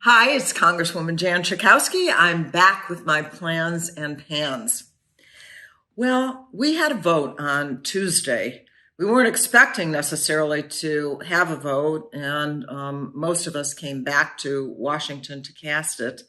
Hi, it's Congresswoman Jan Schakowsky. I'm back with my plans and pans. Well, we had a vote on Tuesday. We weren't expecting necessarily to have a vote, and most of us came back to Washington to cast it,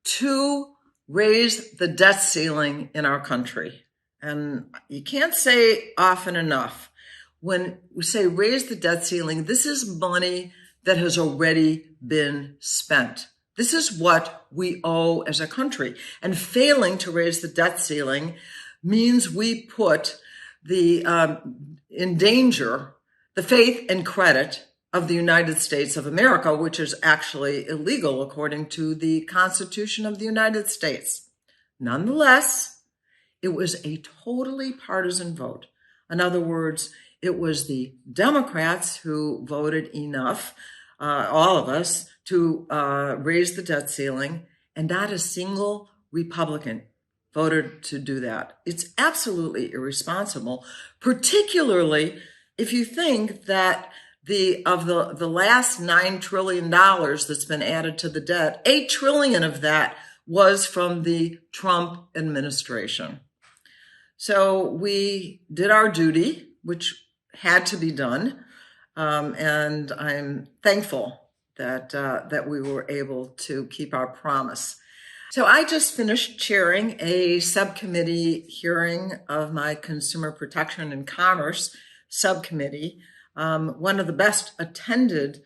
to raise the debt ceiling in our country. And you can't say often enough, when we say raise the debt ceiling, this is money that has already been spent. This is what we owe as a country. And failing to raise the debt ceiling means we put in danger the faith and credit of the United States of America, which is actually illegal according to the Constitution of the United States. Nonetheless, it was a totally partisan vote. In other words, it was the Democrats who voted enough, all of us, to raise the debt ceiling, and not a single Republican voted to do that. It's absolutely irresponsible, particularly if you think that the last $9 trillion that's been added to the debt, $8 trillion of that was from the Trump administration. So we did our duty, which had to be done, and I'm thankful that we were able to keep our promise. So I just finished chairing a subcommittee hearing of my Consumer Protection and Commerce subcommittee, one of the best attended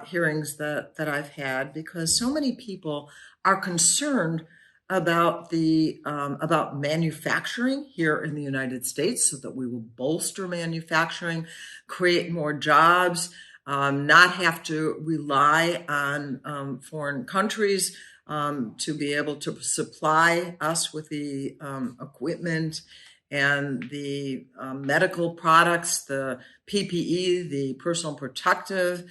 hearings that I've had, because so many people are concerned about about manufacturing here in the United States, so that we will bolster manufacturing, create more jobs, not have to rely on foreign countries to be able to supply us with the equipment and the medical products, the PPE, the personal protective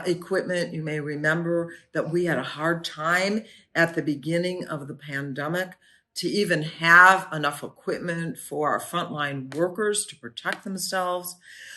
equipment. You may remember that we had a hard time at the beginning of the pandemic to even have enough equipment for our frontline workers to protect themselves.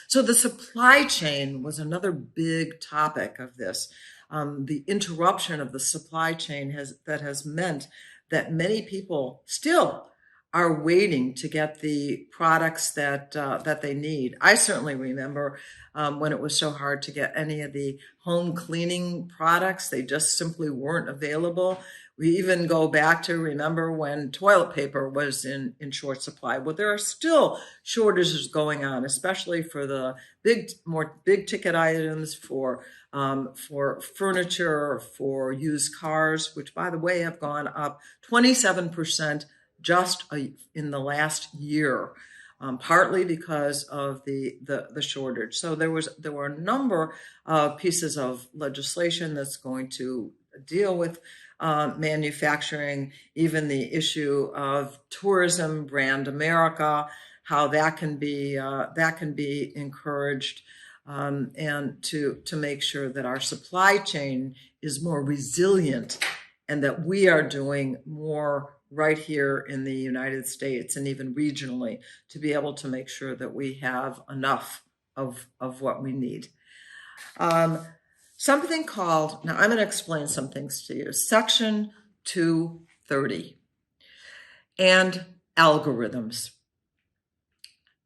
So the supply chain was another big topic of this. The interruption of the supply chain has meant that many people still are waiting to get the products that they need. I certainly remember when it was so hard to get any of the home cleaning products. They just simply weren't available. We even go back to remember when toilet paper was in short supply. Well, there are still shortages going on, especially for the more big ticket items, for furniture, for used cars, which, by the way, have gone up 27% just in the last year, partly because of the shortage. So there were a number of pieces of legislation that's going to deal with manufacturing, even the issue of tourism, brand America, how that can be encouraged, and to make sure that our supply chain is more resilient, and that we are doing more right here in the United States and even regionally to be able to make sure that we have enough of what we need. Something called, now I'm going to explain some things to you, Section 230 and algorithms.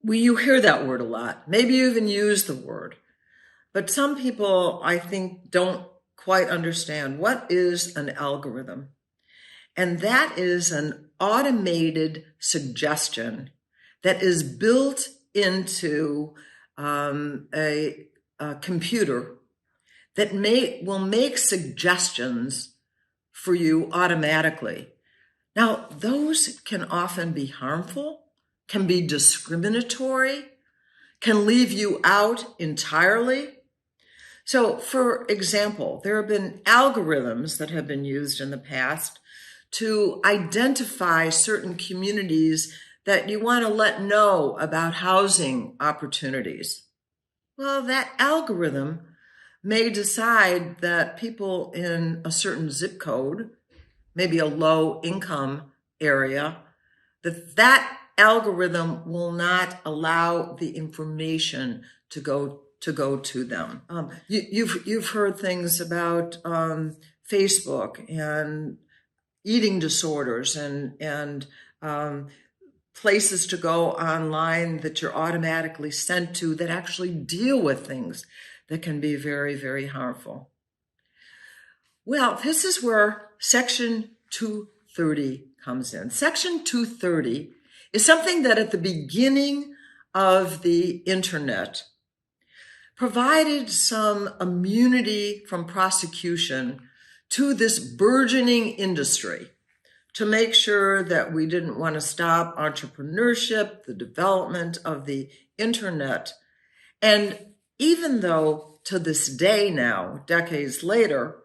You hear that word a lot. Maybe you even use the word. But some people, I think, don't quite understand what is an algorithm. And that is an automated suggestion that is built into a computer that will make suggestions for you automatically. Now, those can often be harmful, can be discriminatory, can leave you out entirely. So, for example, there have been algorithms that have been used in the past to identify certain communities that you want to let know about housing opportunities. Well, that algorithm may decide that people in a certain zip code, maybe a low income area, that algorithm will not allow the information to go to them. You've heard things about Facebook and eating disorders and places to go online that you're automatically sent to that actually deal with things that can be very, very harmful. Well, this is where Section 230 comes in. Section 230 is something that at the beginning of the internet provided some immunity from prosecution to this burgeoning industry to make sure that we didn't want to stop entrepreneurship, the development of the internet. And even though to this day now, decades later,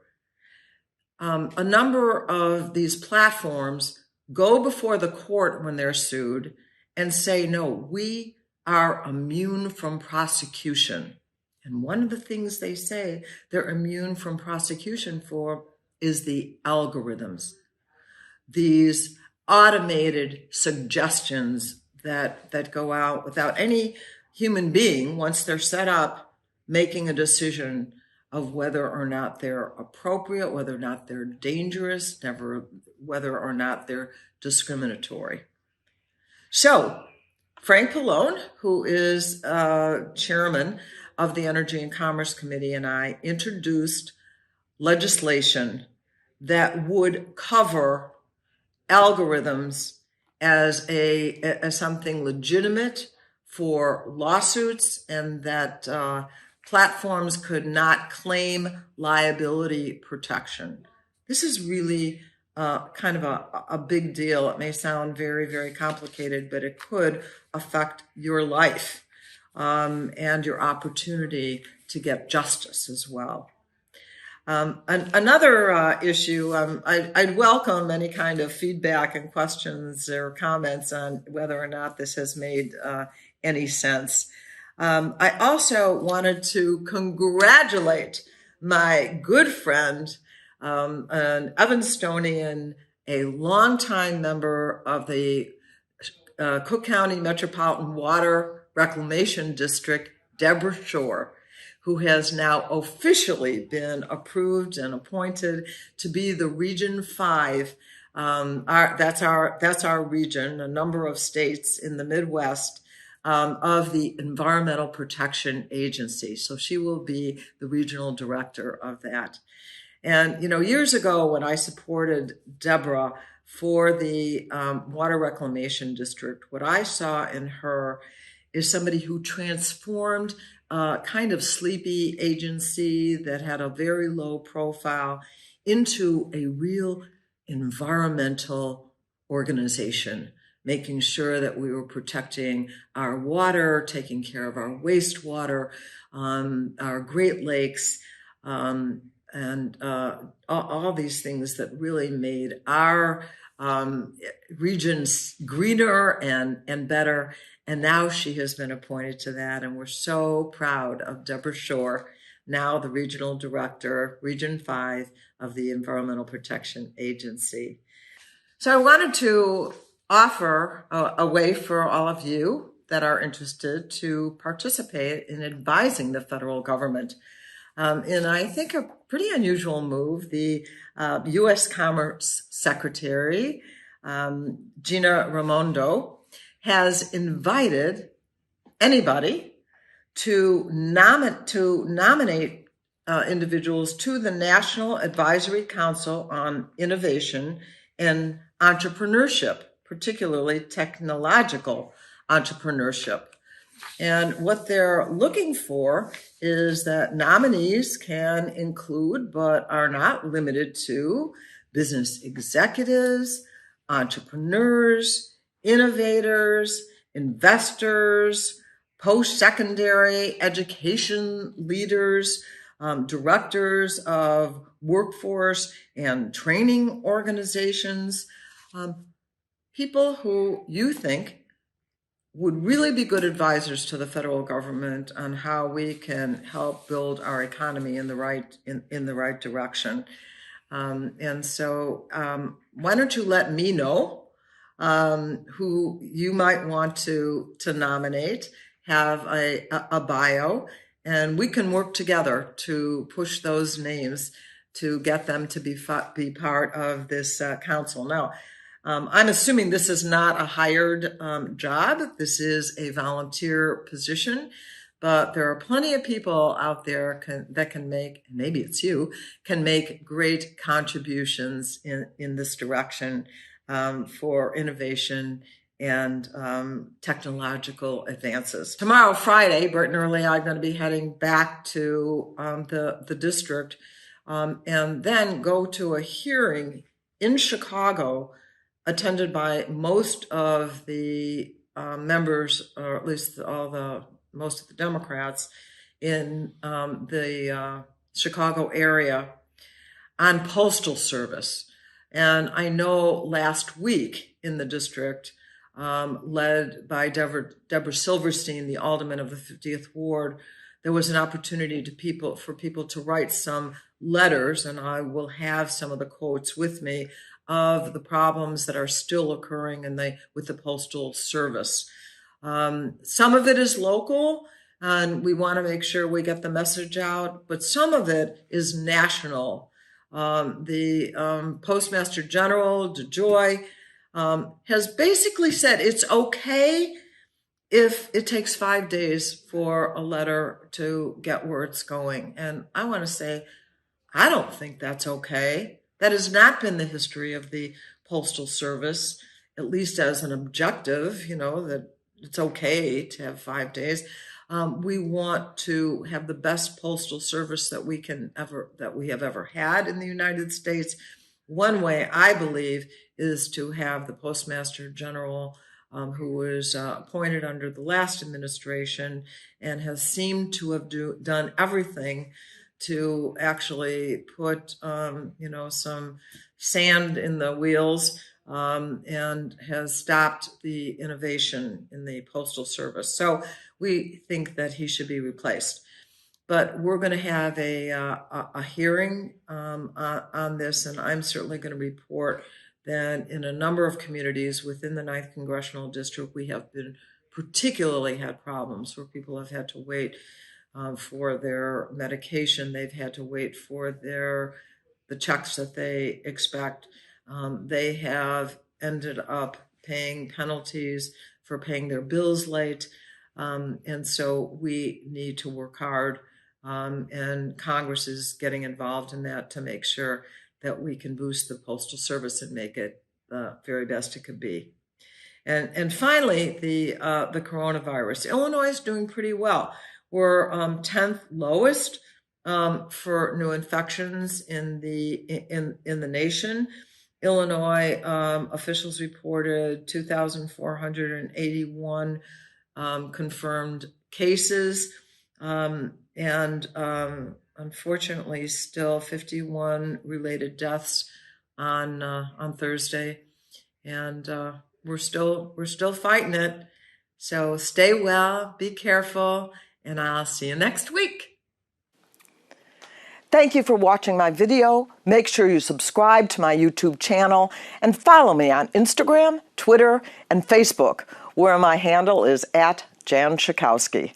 a number of these platforms go before the court when they're sued and say, no, we are immune from prosecution. And one of the things they say they're immune from prosecution for is the algorithms, these automated suggestions that go out without any human being, once they're set up, making a decision of whether or not they're appropriate, whether or not they're dangerous, whether or not they're discriminatory. So Frank Pallone, who is chairman of the Energy and Commerce Committee, and I introduced legislation that would cover algorithms as something legitimate for lawsuits, and that platforms could not claim liability protection. This is really kind of a big deal. It may sound very, very complicated, but it could affect your life and your opportunity to get justice as well. Another issue, I'd welcome any kind of feedback and questions or comments on whether or not this has made any sense. I also wanted to congratulate my good friend, an Evanstonian, a longtime member of the Cook County Metropolitan Water Reclamation District, Deborah Shore, who has now officially been approved and appointed to be the Region 5. That's our region, a number of states in the Midwest, of the Environmental Protection Agency. So she will be the regional director of that. And, years ago when I supported Deborah for the Water Reclamation District, what I saw in her is somebody who transformed a kind of sleepy agency that had a very low profile into a real environmental organization, making sure that we were protecting our water, taking care of our wastewater, our Great Lakes, and all these things that really made our regions greener and better. And now she has been appointed to that, and we're so proud of Deborah Shore, now the regional director, Region 5 of the Environmental Protection Agency. So I wanted to offer a way for all of you that are interested to participate in advising the federal government. And I think a pretty unusual move. The U.S. Commerce Secretary, Gina Raimondo, has invited anybody to nominate individuals to the National Advisory Council on Innovation and Entrepreneurship, particularly technological entrepreneurship. And what they're looking for is that nominees can include, but are not limited to, business executives, entrepreneurs, innovators, investors, post-secondary education leaders, directors of workforce and training organizations, people who you think would really be good advisors to the federal government on how we can help build our economy in the right direction. And so why don't you let me know who you might want to nominate, have a bio, and we can work together to push those names to get them to be part of this council. Now, I'm assuming this is not a hired job. This is a volunteer position, but there are plenty of people out there that can make, maybe it's you, can make great contributions in this direction for innovation and technological advances. Tomorrow, Friday, bright and early, I'm going to be heading back to the district and then go to a hearing in Chicago attended by most of the members, or at least most of the Democrats in the Chicago area on postal service. And I know last week in the district, led by Deborah Silverstein, the alderman of the 50th Ward, there was an opportunity for people to write some letters, and I will have some of the quotes with me, of the problems that are still occurring with the Postal Service. Some of it is local, and we want to make sure we get the message out, but some of it is national. The Postmaster General, DeJoy, has basically said it's okay if it takes 5 days for a letter to get where it's going. And I want to say, I don't think that's okay. That has not been the history of the Postal Service, at least as an objective, that it's okay to have 5 days. We want to have the best postal service that we have ever had in the United States. One way, I believe, is to have the Postmaster General, who was appointed under the last administration and has seemed to have done everything to actually put, some sand in the wheels and has stopped the innovation in the Postal Service. So we think that he should be replaced. But we're going to have a hearing on this, and I'm certainly going to report that in a number of communities within the 9th Congressional District, we have particularly had problems where people have had to wait for their medication. They've had to wait for the checks that they expect. They have ended up paying penalties for paying their bills late. And so we need to work hard, and Congress is getting involved in that to make sure that we can boost the Postal Service and make it the very best it could be. And finally, the coronavirus. Illinois is doing pretty well. We're 10th lowest for new infections in the nation. Illinois officials reported 2,481 confirmed cases, and unfortunately still 51 related deaths on Thursday, and we're still fighting it. So stay well, be careful, and I'll see you next week. Thank you for watching my video. Make sure you subscribe to my YouTube channel and follow me on Instagram, Twitter, and Facebook, where my handle is @Jan Schakowsky.